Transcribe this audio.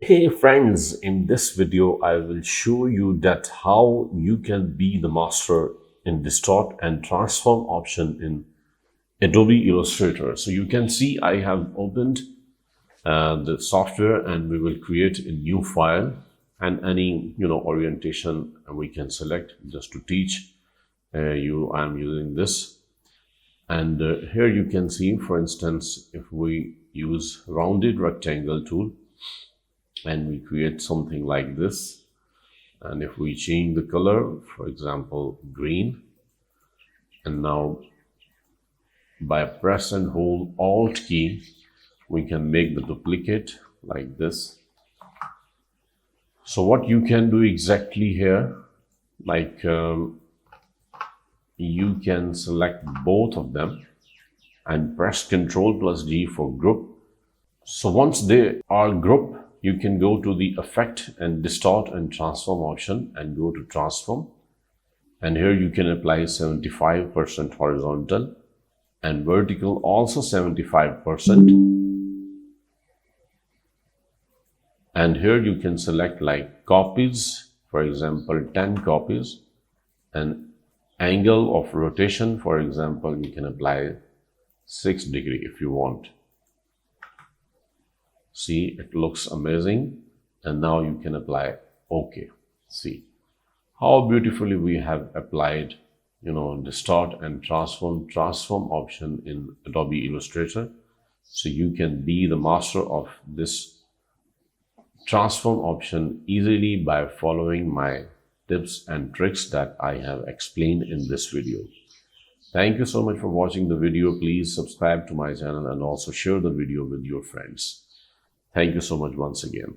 Hey friends, in this video I will show you that how you can be the master in distort and transform option in Adobe Illustrator. So you can see I have opened the software and we will create a new file, and any orientation we can select just to teach you. I'm using this, and here you can see, for instance, if we use rounded rectangle tool and we create something like this, and if we change the color, for example green, and now by press and hold alt key we can make the duplicate like this. So what you can do exactly here, like you can select both of them and press Ctrl plus G for group. So once they are grouped, you can go to the effect and distort and transform option and go to transform, and here you can apply 75% horizontal and vertical also 75%, and here you can select like copies, for example 10 copies, and angle of rotation, for example you can apply 6 degree if you want. See, it looks amazing, and now you can apply OK. See how beautifully we have applied distort and transform option in Adobe Illustrator. So you can be the master of this transform option easily by following my tips and tricks that I have explained in this video. Thank you so much for watching the video. Please subscribe to my channel and also share the video with your friends. Thank you so much once again.